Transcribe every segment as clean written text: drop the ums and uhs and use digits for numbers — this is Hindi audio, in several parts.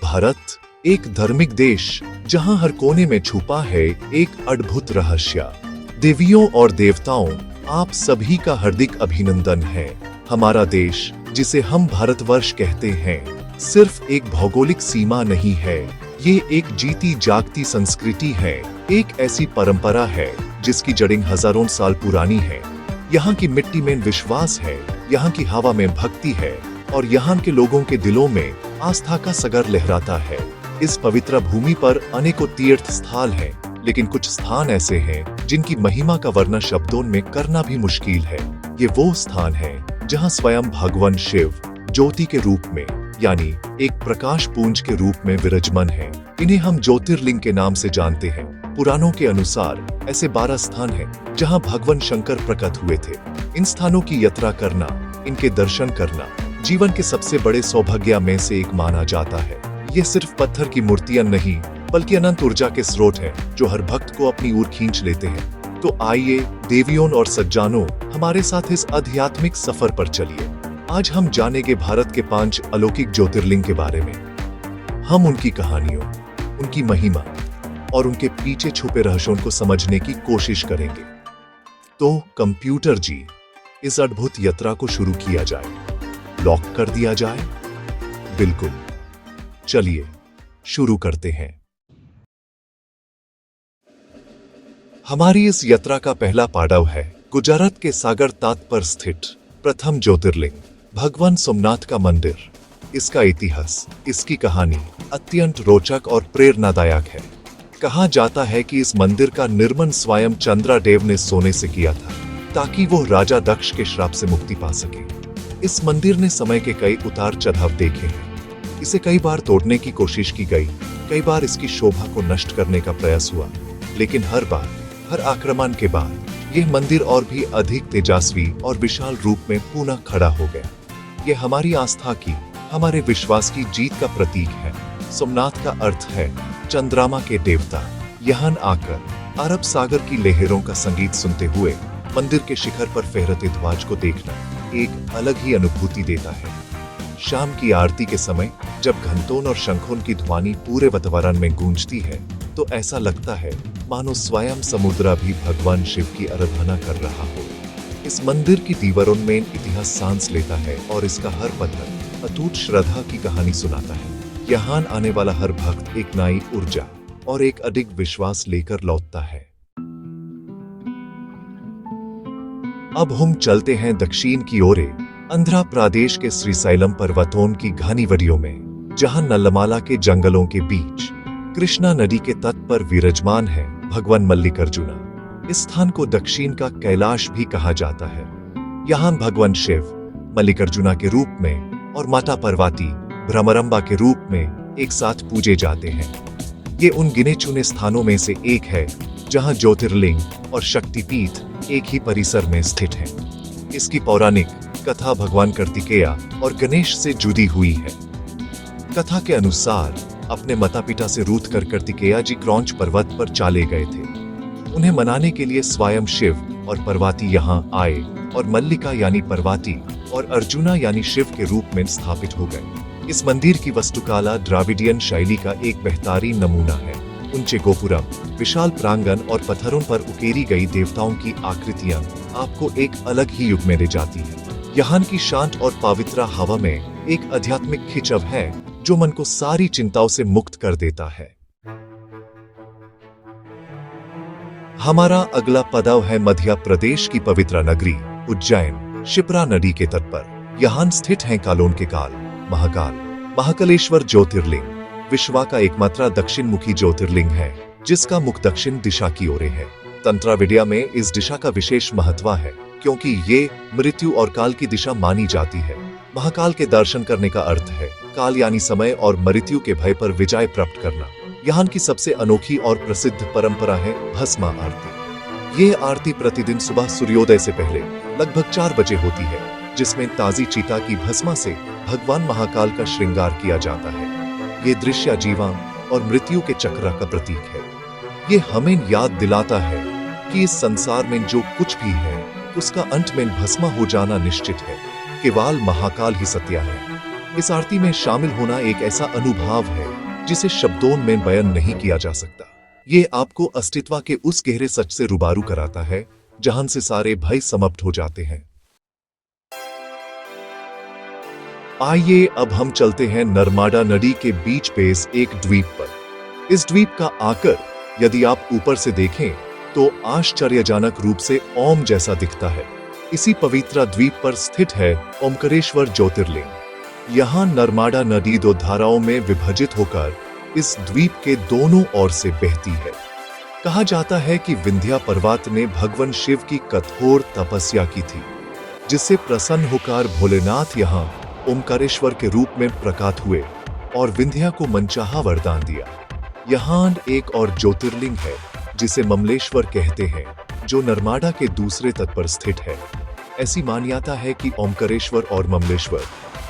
भारत एक धार्मिक देश जहां हर कोने में छुपा है एक अद्भुत रहस्य। देवियों और देवताओं, आप सभी का हार्दिक अभिनंदन है। हमारा देश, जिसे हम भारतवर्ष कहते हैं, सिर्फ एक भौगोलिक सीमा नहीं है, ये एक जीती जागती संस्कृति है। एक ऐसी परंपरा है जिसकी जड़ें हजारों साल पुरानी है। यहाँ की मिट्टी में विश्वास है, यहाँ की हवा में भक्ति है और यहाँ के लोगों के दिलों में आस्था का सगर लहराता है। इस पवित्र भूमि पर अनेकों तीर्थ स्थल हैं, लेकिन कुछ स्थान ऐसे हैं जिनकी महिमा का वर्णन शब्दों में करना भी मुश्किल है। ये वो स्थान है जहाँ स्वयं भगवान शिव ज्योति के रूप में, यानी एक प्रकाश पुंज के रूप में विराजमान है। इन्हें हम ज्योतिर्लिंग के नाम से जानते हैं। पुराणों के अनुसार ऐसे 12 स्थान हैं जहां भगवान शंकर प्रकट हुए थे। इन स्थानों की यात्रा करना, इनके दर्शन करना जीवन के सबसे बड़े सौभाग्य में से एक माना जाता है। ये सिर्फ पत्थर की मूर्तियां नहीं, बल्कि अनंत ऊर्जा के स्रोत हैं जो हर भक्त को अपनी ओर खींच लेते हैं। तो आइए देवियों और सज्जनों, हमारे साथ इस आध्यात्मिक सफर पर चलिए। आज हम जानेंगे भारत के 5 अलौकिक ज्योतिर्लिंग के बारे में। हम उनकी कहानियों, उनकी महिमा और उनके पीछे छुपे रहस्यों को समझने की कोशिश करेंगे। तो कंप्यूटर जी, इस अद्भुत यात्रा को शुरू किया जाए। लॉक कर दिया जाए? बिल्कुल, चलिए शुरू करते हैं। हमारी इस यात्रा का पहला पड़ाव है गुजरात के सागर तट पर स्थित प्रथम ज्योतिर्लिंग भगवान सोमनाथ का मंदिर। इसका इतिहास, इसकी कहानी अत्यंत रोचक और प्रेरणादायक है। कहा जाता है कि इस मंदिर का निर्माण स्वयं चंद्रदेव ने सोने से किया था, ताकि वो राजा दक्ष के श्राप से मुक्ति पा सके। इस मंदिर ने समय के कई उतार चढ़ाव देखे हैं। इसे कई बार तोड़ने की कोशिश की गई, कई बार इसकी शोभा को नष्ट करने का प्रयास हुआ, लेकिन हर बार, हर आक्रमण के बाद यह मंदिर और भी अधिक तेजस्वी और विशाल रूप में पुनः खड़ा हो गया। यह हमारी आस्था की, हमारे विश्वास की जीत का प्रतीक है। सोमनाथ का अर्थ है चंद्रमा के देवता। यहाँ आकर अरब सागर की लहरों का संगीत सुनते हुए मंदिर के शिखर पर फहरते ध्वज को देखना एक अलग ही अनुभूति देता है। शाम की आरती के समय जब घंटों और शंखों की ध्वनि पूरे वातावरण में गूंजती है, तो ऐसा लगता है मानो स्वयं समुद्र भी भगवान शिव की आराधना कर रहा हो। इस मंदिर की दीवारों में इतिहास सांस लेता है और इसका हर पत्थर अटूट श्रद्धा की कहानी सुनाता है। यहाँ आने वाला हर भक्त एक नई ऊर्जा और एक अधिक विश्वास लेकर लौटता है। अब हम चलते हैं दक्षिण की ओर, आंध्र प्रदेश के श्रीशैलम पर्वतों की घनी वादियों में, जहां नल्लमाला के जंगलों के बीच कृष्णा नदी के तट पर विराजमान है भगवान मल्लिकार्जुना। इस स्थान को दक्षिण का कैलाश भी कहा जाता है। यहाँ भगवान शिव मल्लिकार्जुना के रूप में और माता पार्वती भ्रमरंबा के रूप में एक साथ पूजे जाते हैं। ये उन गिने चुने स्थानों में से एक है जहां ज्योतिर्लिंग और शक्तिपीठ एक ही परिसर में स्थित है। इसकी पौराणिक कथा भगवान कार्तिकेय और गणेश से जुड़ी हुई है। कथा के अनुसार अपने माता पिता से रूठ कर कार्तिकेय जी क्रौंच पर्वत पर चले गए थे। उन्हें मनाने के लिए स्वयं शिव और पार्वती यहाँ आए और मल्लिका यानी पार्वती और अर्जुना यानी शिव के रूप में स्थापित हो गए। इस मंदिर की वास्तुकला द्राविडियन शैली का एक बेहतरीन नमूना है। ऊंचे गोपुरम, विशाल प्रांगण और पत्थरों पर उकेरी गई देवताओं की आकृतियां आपको एक अलग ही युग में ले जाती है। यहाँ की शांत और पवित्र हवा में एक आध्यात्मिक खिंचाव है जो मन को सारी चिंताओं से मुक्त कर देता है। हमारा अगला पड़ाव है मध्य प्रदेश की पवित्र नगरी उज्जैन। शिप्रा नदी के तट पर यहाँ स्थित है कालोन के काल महाकालेश्वर ज्योतिर्लिंग। विश्व का एकमात्र दक्षिण मुखी ज्योतिर्लिंग है जिसका मुख दक्षिण दिशा की ओर है। तंत्र विद्या में इस दिशा का विशेष महत्व है क्योंकि ये मृत्यु और काल की दिशा मानी जाती है। महाकाल के दर्शन करने का अर्थ है काल यानी समय और मृत्यु के भय पर विजय प्राप्त करना। यहाँ की सबसे अनोखी और प्रसिद्ध परंपरा है भस्म आरती। ये आरती प्रतिदिन सुबह सूर्योदय से पहले लगभग 4 बजे होती है, जिसमें ताजी चीता की भस्मा से भगवान महाकाल का श्रृंगार किया जाता है। ये दृश्य जीवन और मृत्यु के चक्र का प्रतीक है। ये हमें याद दिलाता है कि इस संसार में जो कुछ भी है उसका अंत में भस्म हो जाना निश्चित है। केवल महाकाल ही सत्य है। इस आरती में शामिल होना एक ऐसा अनुभव है जिसे शब्दों में बयान नहीं किया जा सकता। ये आपको अस्तित्व के उस गहरे सच से रूबरू कराता है जहां से सारे भय समाप्त हो जाते हैं। आइए अब हम चलते हैं नर्मदा नदी के बीच पे एक द्वीप पर। इस द्वीप का आकार यदि आप ऊपर से देखें तो आश्चर्यजनक रूप से ओम जैसा दिखता है। इसी पवित्र द्वीप पर स्थित है ओमकारेश्वर ज्योतिर्लिंग। यहाँ नर्मदा नदी दो धाराओं में विभाजित होकर इस द्वीप के दोनों ओर से बहती है। कहा जाता है कि विंध्या पर्वत ने भगवान शिव की कठोर तपस्या की थी, जिससे प्रसन्न होकर भोलेनाथ यहाँ ओमकारेश्वर के रूप में प्रकट हुए और विंध्या को मनचाहा वरदान दिया। यहाँ एक और ज्योतिर्लिंग है जिसे ममलेश्वर कहते हैं, जो नर्मदा के दूसरे तट पर स्थित है। ऐसी मान्यता है कि ओमकारेश्वर और ममलेश्वर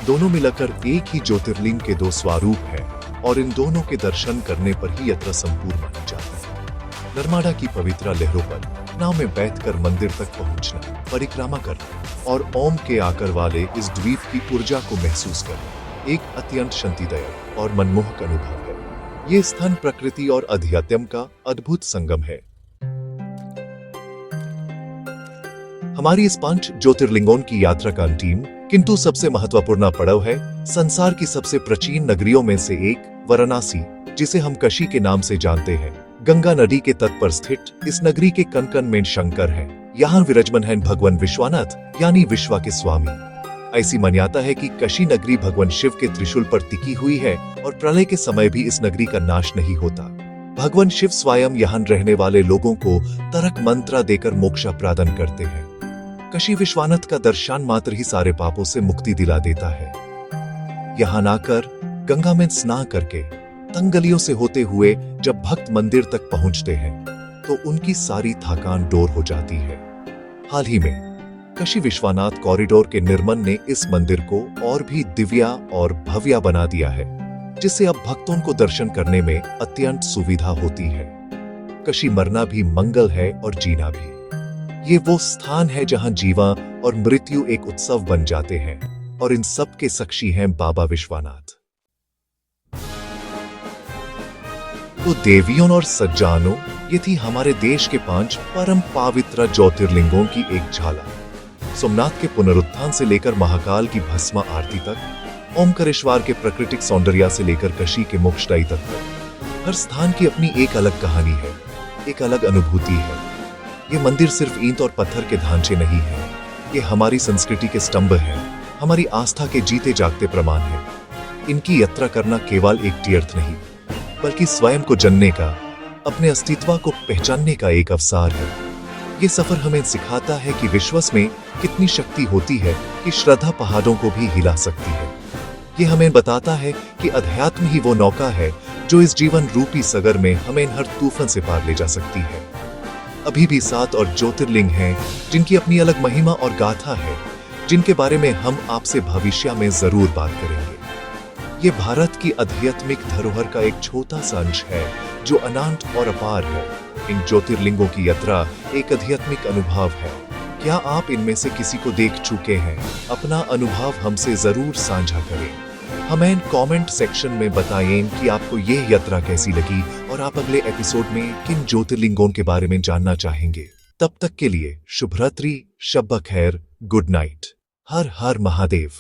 दोनों मिलकर एक ही ज्योतिर्लिंग के दो स्वरूप हैं और इन दोनों के दर्शन करने पर ही यात्रा संपूर्ण मानी जाती है। नर्मदा की पवित्र लहरों पर नाव में बैठकर मंदिर तक पहुंचना, परिक्रमा करना और ओम के आकार वाले इस द्वीप की ऊर्जा को महसूस करना एक अत्यंत शांतिदायक और मनमोहक अनुभव है। ये स्थान प्रकृति और अध्यात्म का अद्भुत संगम है। हमारी इस 5 ज्योतिर्लिंगों की यात्रा का अंतिम किंतु सबसे महत्वपूर्ण पड़ाव है संसार की सबसे प्राचीन नगरियों में से एक वाराणसी, जिसे हम काशी के नाम से जानते हैं। गंगा नदी के तट पर स्थित इस नगरी के कण कण में शंकर है। यहाँ विराजमान है भगवान विश्वनाथ यानी विश्व के स्वामी। ऐसी मान्यता है कि काशी नगरी भगवान शिव के त्रिशूल पर टिकी हुई है और प्रलय के समय भी इस नगरी का नाश नहीं होता। भगवान शिव स्वयं यहाँ रहने वाले लोगों को तारक मंत्र देकर मोक्ष प्रदान करते हैं। काशी विश्वनाथ का दर्शन मात्र ही सारे पापों से मुक्ति दिला देता है। यहाँ आकर गंगा में स्नान करके तंग गलियों से होते हुए जब भक्त मंदिर तक पहुंचते हैं तो उनकी सारी थकान दूर हो जाती है। हाल ही में काशी विश्वनाथ कॉरिडोर के निर्माण ने इस मंदिर को और भी दिव्य और भव्य बना दिया है, जिससे अब भक्तों को दर्शन करने में अत्यंत सुविधा होती है। काशी मरना भी मंगल है और जीना भी। ये वो स्थान है जहां जीवन और मृत्यु एक उत्सव बन जाते हैं और इन सब के साक्षी हैं बाबा विश्वनाथ। तो देवियों और सज्जानों, ये थी हमारे देश के 5 परम पवित्र ज्योतिर्लिंगों की एक झलक। सोमनाथ के पुनरुत्थान से लेकर महाकाल की भस्म आरती तक, ओमकारेश्वर के प्राकृतिक सौंदर्य से लेकर काशी के मोक्षदायी तक, हर स्थान की अपनी एक अलग कहानी है, एक अलग अनुभूति है। ये मंदिर सिर्फ ईंट और पत्थर के ढांचे नहीं है, ये हमारी संस्कृति के स्तंभ है, हमारी आस्था के जीते जागते प्रमाण है। इनकी यात्रा करना केवल एक तीर्थ नहीं, बल्कि स्वयं को जानने का, अपने अस्तित्व को पहचानने का एक अवसर है। ये सफर हमें सिखाता है कि विश्वास में कितनी शक्ति होती है कि श्रद्धा पहाड़ों को भी हिला सकती है। ये हमें बताता है कि अध्यात्म ही वो नौका है जो इस जीवन रूपी सागर में हमें हर तूफान से पार ले जा सकती है। अभी भी 7 और ज्योतिर्लिंग हैं जिनकी अपनी अलग महिमा और गाथा है, जिनके बारे में हम आपसे भविष्य में जरूर बात करेंगे। ये भारत की आध्यात्मिक धरोहर का एक छोटा सा अंश है जो अनंत और अपार है। इन ज्योतिर्लिंगों की यात्रा एक आध्यात्मिक अनुभव है। क्या आप इनमें से किसी को देख चुके हैं? अपना अनुभव हमसे जरूर साझा करें। हमें कमेंट सेक्शन में बताएं कि आपको यह यात्रा कैसी लगी और आप अगले एपिसोड में किन ज्योतिर्लिंगों के बारे में जानना चाहेंगे। तब तक के लिए शुभ रात्रि, शब खैर, गुड नाइट। हर हर महादेव।